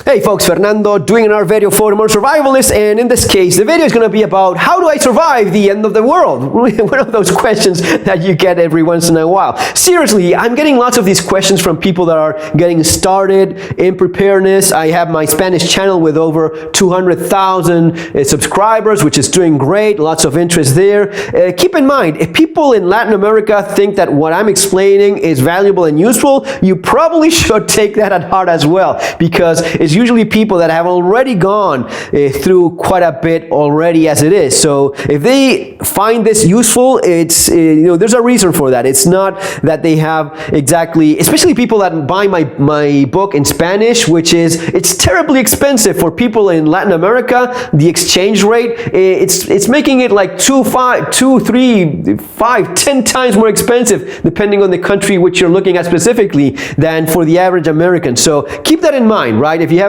Hey folks, Fernando doing another video for the More Survivalists, and in this case the video is going to be about how do I survive the end of the world? One of those questions that you get every once in a while. Seriously, I'm getting lots of these questions from people that are getting started in preparedness. I have my Spanish channel with over 200,000 subscribers, which is doing great, lots of interest there. Keep in mind, if people in Latin America think that what I'm explaining is valuable and useful, you probably should take that at heart as well, because it's usually people that have already gone through quite a bit already as it is. So if they find this useful, it's there's a reason for that. It's not that they have exactly, especially people that buy my book in Spanish, which is, it's terribly expensive for people in Latin America. The exchange rate, it's making it like 2, 3, 5, 10 times more expensive depending on the country which you're looking at specifically than for the average American. So keep that in mind, right? If you haven't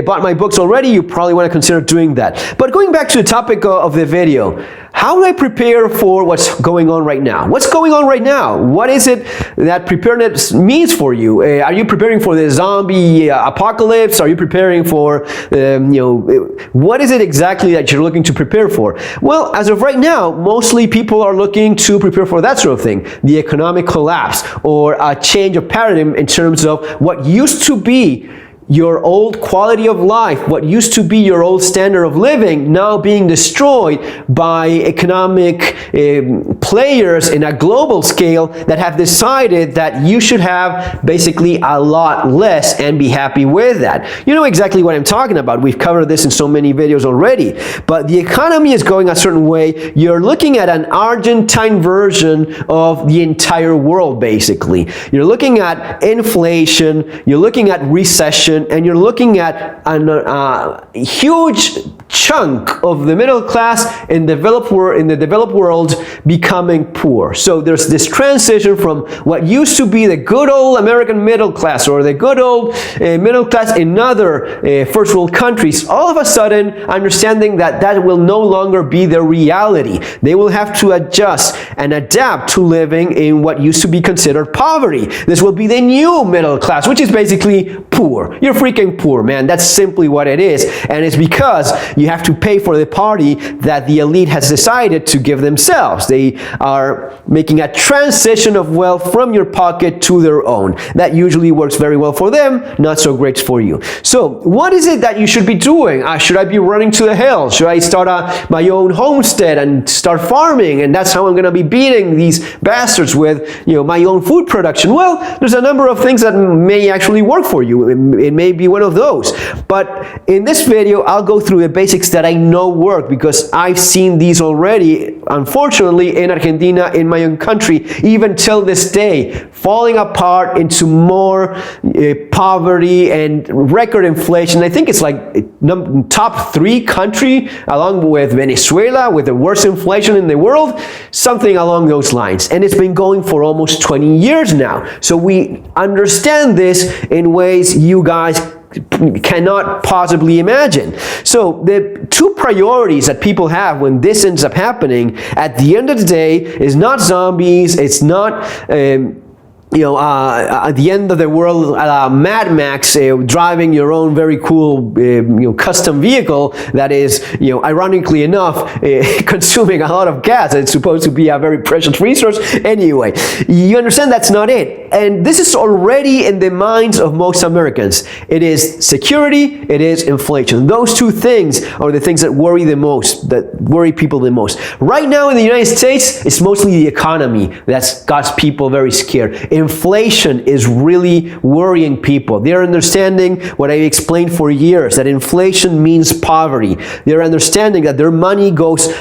bought my books already, you probably want to consider doing that. But going back to the topic of the video, how do I prepare for what's going on right now? What's going on right now? What is it that preparedness means for you? Are you preparing for the zombie apocalypse? Are you preparing for, what is it exactly that you're looking to prepare for? Well, as of right now, mostly people are looking to prepare for that sort of thing. The economic collapse, or a change of paradigm in terms of what used to be your old quality of life, what used to be your old standard of living, now being destroyed by economic players in a global scale that have decided that you should have basically a lot less and be happy with that. You know exactly what I'm talking about. We've covered this in so many videos already. But the economy is going a certain way. You're looking at an Argentine version of the entire world, basically. You're looking at inflation, you're looking at recession, and you're looking at a huge chunk of the middle class in the developed world becoming poor. So there's this transition from what used to be the good old American middle class, or the good old middle class in other first world countries, all of a sudden understanding that that will no longer be their reality. They will have to adjust and adapt to living in what used to be considered poverty. This will be the new middle class, which is basically poor. You're freaking poor, man. That's simply what it is. And it's because you have to pay for the party that the elite has decided to give themselves. They are making a transition of wealth from your pocket to their own. That usually works very well for them, not so great for you. So what is it that you should be doing? Should I be running to the hills? Should I start my own homestead and start farming? And that's how I'm going to be beating these bastards with, my own food production. Well, there's a number of things that may actually work for you. It may be one of those. But in this video, I'll go through the basics that I know work, because I've seen these already, unfortunately, in Argentina, in my own country, even till this day, falling apart into more poverty and record inflation. I think it's like top 3 country, along with Venezuela, with the worst inflation in the world, something along those lines. And it's been going for almost 20 years now. So we understand this in ways you guys cannot possibly imagine. So the 2 priorities that people have when this ends up happening at the end of the day is not zombies, it's not at the end of the world, Mad Max, driving your own very cool, custom vehicle that is, ironically enough, consuming a lot of gas. It's supposed to be a very precious resource. Anyway, you understand that's not it. And this is already in the minds of most Americans. It is security, it is inflation. Those 2 things are the things that worry the most, that worry people the most. Right now in the United States, it's mostly the economy that's got people very scared. Inflation is really worrying people. They're understanding what I explained for years, that inflation means poverty. They're understanding that their money goes,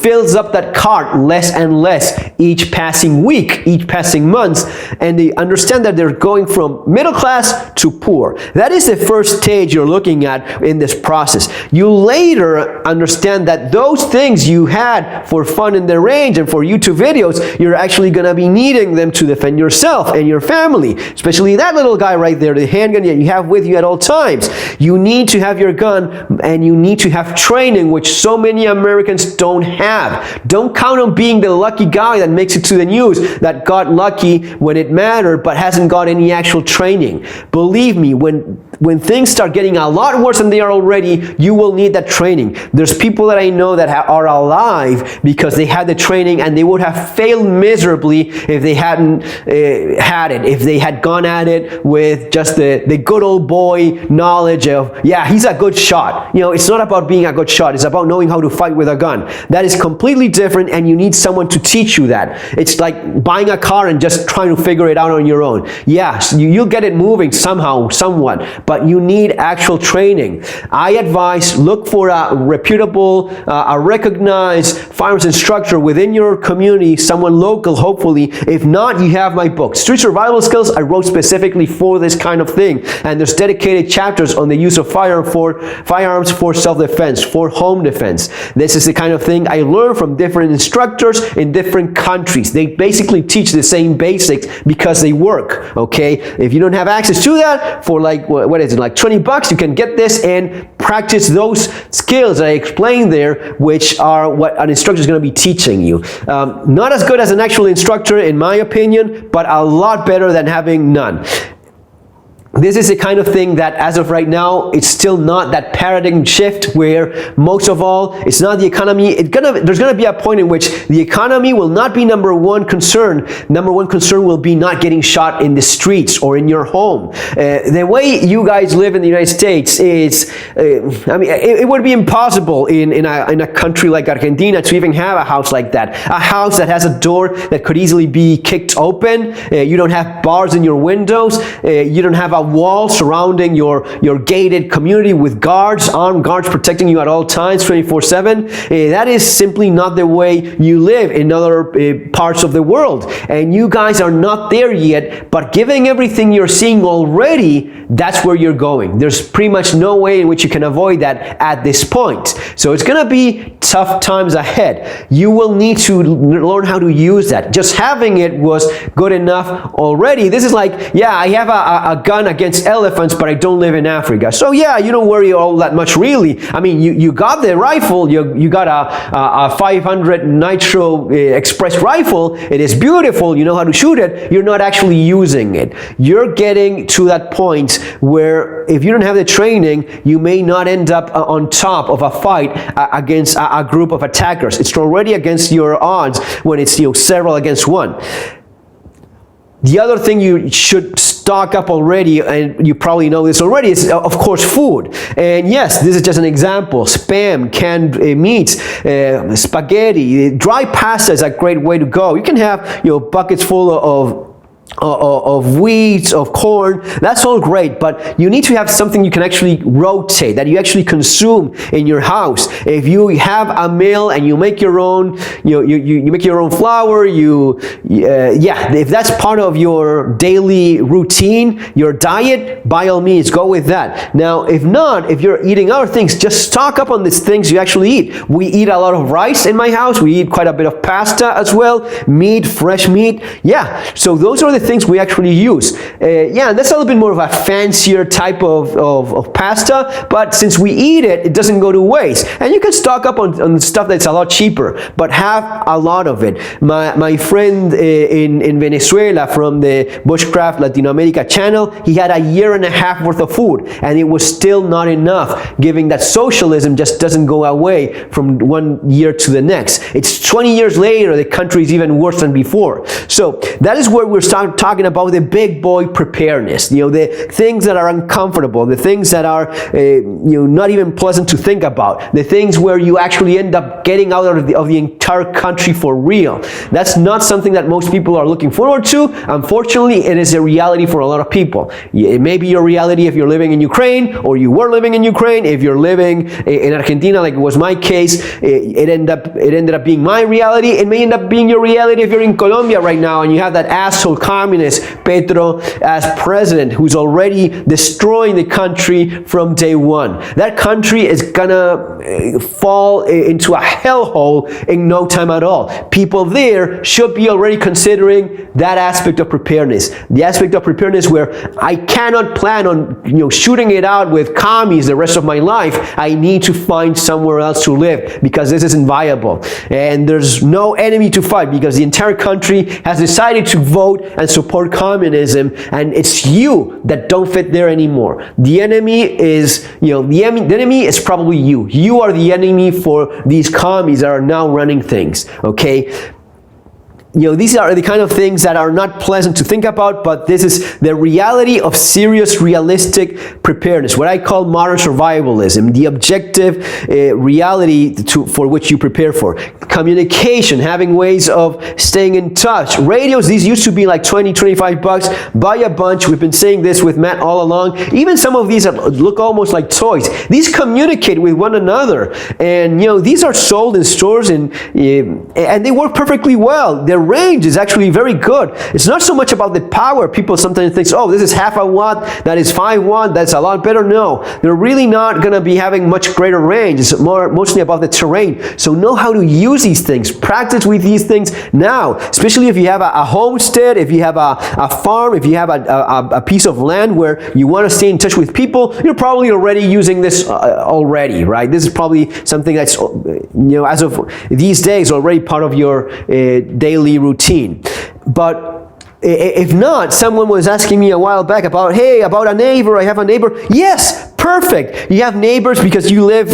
fills up that cart less and less each passing week, each passing month, and they understand that they're going from middle class to poor. That is the first stage you're looking at in this process. You later understand that those things you had for fun in the range and for YouTube videos, you're actually going to be needing them to defend yourself and your family, especially that little guy right there, the handgun that you have with you at all times. You need to have your gun, and you need to have training, which so many Americans don't have. Don't count on being the lucky guy that makes it to the news, that got lucky when it mattered but hasn't got any actual training. Believe me, when when things start getting a lot worse than they are already, you will need that training. There's people that I know that are alive because they had the training, and they would have failed miserably if they hadn't had it, if they had gone at it with just the good old boy knowledge of, yeah, he's a good shot. You know, it's not about being a good shot. It's about knowing how to fight with a gun. That is completely different, and you need someone to teach you that. It's like buying a car and just trying to figure it out on your own. Yes, you'll get it moving somehow, somewhat, but you need actual training. I advise, look for a reputable, a recognized firearms instructor within your community, someone local, hopefully. If not, you have my book, Street Survival Skills. I wrote specifically for this kind of thing, and there's dedicated chapters on the use of firearms for self-defense, for home defense. This is the kind of thing I learned from different instructors in different countries. They basically teach the same basics because they work, okay? If you don't have access to that, for like, what is it, like 20 bucks, you can get this and practice those skills I explained there, which are what an instructor is going to be teaching you. Not as good as an actual instructor, in my opinion, but a lot better than having none. This is the kind of thing that, as of right now, it's still not that paradigm shift where, most of all, it's not the economy. There's gonna be a point in which the economy will not be number one concern. Number one concern will be not getting shot in the streets or in your home. The way you guys live in the United States is, I mean, it would be impossible in a country like Argentina to even have a house like that. A house that has a door that could easily be kicked open. You don't have bars in your windows. You don't have a wall surrounding your gated community with guards, armed guards protecting you at all times, 24/7. That is simply not the way you live in other parts of the world. And you guys are not there yet, but given everything you're seeing already, that's where you're going. There's pretty much no way in which you can avoid that at this point. So it's gonna be tough times ahead. You will need to learn how to use that. Just having it was good enough already. This is like, yeah, I have a gun against elephants, but I don't live in Africa. So yeah, you don't worry all that much, really. I mean, you got the rifle, you got a 500 Nitro Express rifle. It is beautiful, you know how to shoot it. You're not actually using it. You're getting to that point where if you don't have the training, you may not end up on top of a fight against a group of attackers. It's already against your odds when it's, you know, several against one. The other thing you should stock up already, and you probably know this already, is of course food. And yes, this is just an example. Spam, canned meats, spaghetti, dry pasta is a great way to go. You can have, you know, buckets full of wheat, of corn. That's all great, but you need to have something you can actually rotate, that you actually consume in your house. If you have a meal and you make your own, you make your own flour, yeah, if that's part of your daily routine, your diet, by all means, go with that. Now, if not, if you're eating other things, just stock up on these things you actually eat. We eat a lot of rice in my house. We eat quite a bit of pasta as well, meat, fresh meat. Yeah, so those are the things we actually use. Yeah, that's a little bit more of a fancier type of pasta, but since we eat it, it doesn't go to waste. And you can stock up on stuff that's a lot cheaper, but have a lot of it. My friend in Venezuela from the Bushcraft Latin America channel, he had a year and a half worth of food, and it was still not enough, given that socialism just doesn't go away from one year to the next. It's 20 years later, the country is even worse than before. So that is where we're talking about the big boy preparedness, you know, the things that are uncomfortable, the things that are not even pleasant to think about, the things where you actually end up getting out of the entire country for real. That's not something that most people are looking forward to. Unfortunately, it is a reality for a lot of people. It may be your reality if you're living in Ukraine, or you were living in Ukraine. If you're living in Argentina, like it was my case, it ended up being my reality. It may end up being your reality if you're in Colombia right now and you have that asshole communist Petro as president, who's already destroying the country from day one. That country is gonna fall into a hellhole in no time at all. People there should be already considering that aspect of preparedness. The aspect of preparedness where I cannot plan on shooting it out with commies the rest of my life. I need to find somewhere else to live because this isn't viable. And there's no enemy to fight because the entire country has decided to vote and support communism, and it's you that don't fit there anymore. The enemy is, the enemy is probably you. You are the enemy for these commies that are now running things, okay? These are the kind of things that are not pleasant to think about, but this is the reality of serious, realistic preparedness, what I call modern survivalism, the objective reality for which you prepare for. Communication, having ways of staying in touch. Radios, these used to be like 20, 25 bucks. Buy a bunch. We've been saying this with Matt all along. Even some of these look almost like toys. These communicate with one another, and these are sold in stores, and they work perfectly well. Their range is actually very good. It's not so much about the power. People sometimes think, oh, this is half a watt, that is 5 watt, that's a lot better. No, they're really not going to be having much greater range. It's mostly about the terrain. So know how to use these things. Practice with these things now, especially if you have a homestead, if you have a farm, if you have a piece of land where you want to stay in touch with people. You're probably already using this already, right? This is probably something that's, as of these days, already part of your daily routine. But if not, someone was asking me a while back about, hey, about a neighbor. I have a neighbor. Yes, perfect. You have neighbors because you live,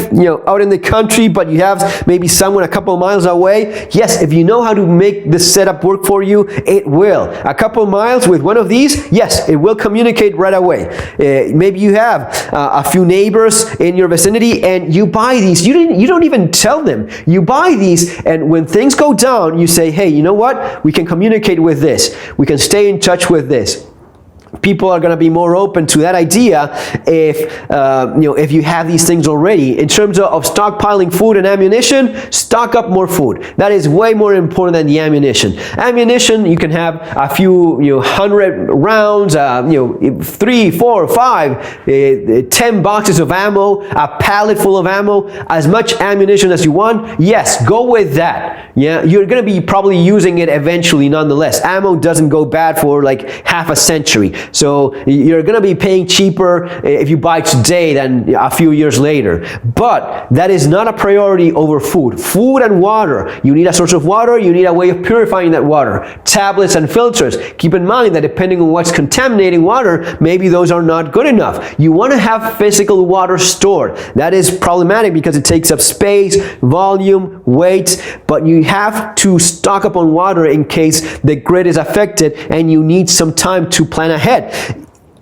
out in the country, but you have maybe someone a couple miles away. Yes, if you know how to make this setup work for you, it will. A couple miles with one of these, yes, it will communicate right away. Maybe you have a few neighbors in your vicinity, and you buy these. You don't even tell them. You buy these, and when things go down, you say, hey, you know what? We can communicate with this. We can stay in touch with this. People are going to be more open to that idea if you have these things already. In terms of stockpiling food and ammunition, stock up more food. That is way more important than the ammunition. Ammunition, you can have a few 100 rounds, 3, 4, 5, 10 boxes of ammo, a pallet full of ammo, as much ammunition as you want. Yes, go with that. Yeah, you're going to be probably using it eventually nonetheless. Ammo doesn't go bad for like half a century. So you're going to be paying cheaper if you buy today than a few years later. But that is not a priority over food. Food and water. You need a source of water. You need a way of purifying that water. Tablets and filters. Keep in mind that depending on what's contaminating water, maybe those are not good enough. You want to have physical water stored. That is problematic because it takes up space, volume, weight, but you have to stock up on water in case the grid is affected and you need some time to plan ahead.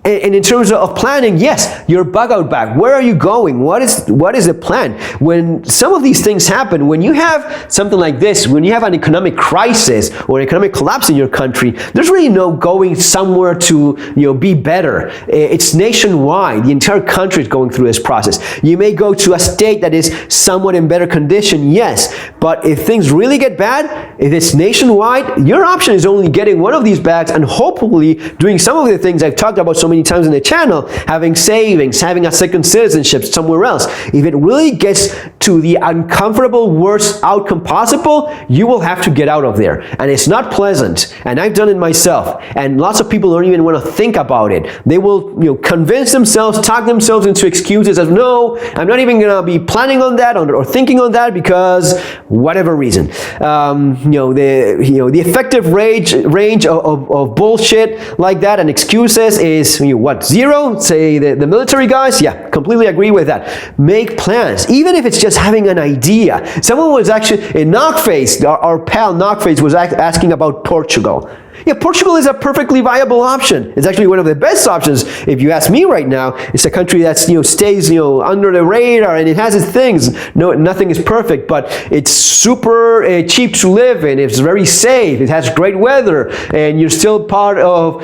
And in terms of planning, yes, your bug out bag. Where are you going? What is the plan? When some of these things happen, when you have something like this, when you have an economic crisis or economic collapse in your country, there's really no going somewhere to be better. It's nationwide. The entire country is going through this process. You may go to a state that is somewhat in better condition, yes, but if things really get bad, if it's nationwide, your option is only getting one of these bags and hopefully doing some of the things I've talked about so many times in the channel, having savings, having a second citizenship somewhere else. If it really gets to the uncomfortable worst outcome possible, you will have to get out of there. And it's not pleasant. And I've done it myself. And lots of people don't even want to think about it. They will convince themselves, talk themselves into excuses as, no, I'm not even going to be planning on that or thinking on that because whatever reason. The effective range of bullshit like that and excuses is what, 0? Say the military guys? Yeah, completely agree with that. Make plans, even if it's just having an idea. Someone was actually, in Knockface, our pal Knockface was asking about Portugal. Yeah, Portugal is a perfectly viable option. It's actually one of the best options, if you ask me right now. It's a country that stays under the radar, and it has its things. No, nothing is perfect, but it's super cheap to live in. It's very safe. It has great weather, and you're still part of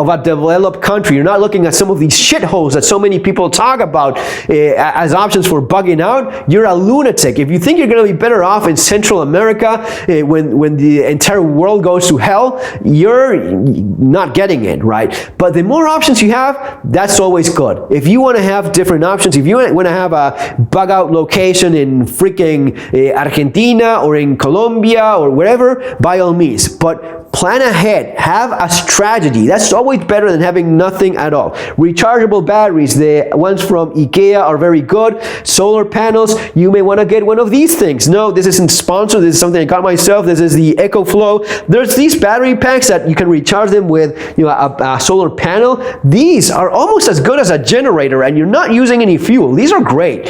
a developed country. You're not looking at some of these shitholes that so many people talk about as options for bugging out. You're a lunatic. If you think you're going to be better off in Central America when the entire world goes to hell, you're not getting it, right? But the more options you have, that's always good. If you want to have different options, if you want to have a bug out location in freaking Argentina or in Colombia or wherever, by all means. But Plan ahead. Have a strategy. That's always better than having nothing at all. Rechargeable batteries, the ones from IKEA are very good. Solar panels, you may want to get one of these things. No, this isn't sponsored. This is something I got myself. This is the EcoFlow. There's these battery packs that you can recharge them with, you know, a solar panel. These are almost as good as a generator, and you're not using any fuel. These are great.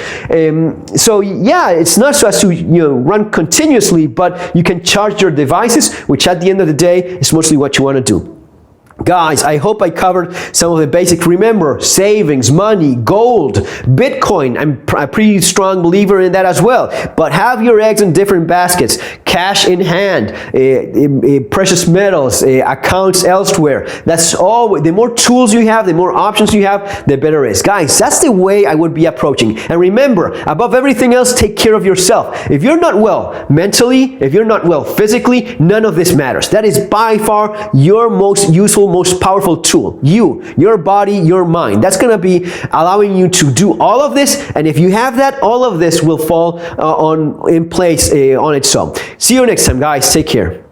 So yeah, it's not so as to, you know, run continuously, but you can charge your devices, which at the end of the day is mostly what you want to do. Guys, I hope I covered some of the basics. Remember, savings, money, gold, Bitcoin. I'm a pretty strong believer in that as well. But have your eggs in different baskets. Cash in hand, precious metals, accounts elsewhere. That's all. The more tools you have, the more options you have, the better it is. Guys, that's the way I would be approaching. And remember, above everything else, take care of yourself. If you're not well mentally, if you're not well physically, none of this matters. That is by far your most useful, most powerful tool. Your body, your mind. That's going to be allowing you to do all of this, and if you have that, all of this will fall in place on its own. See you next time, guys. Take care.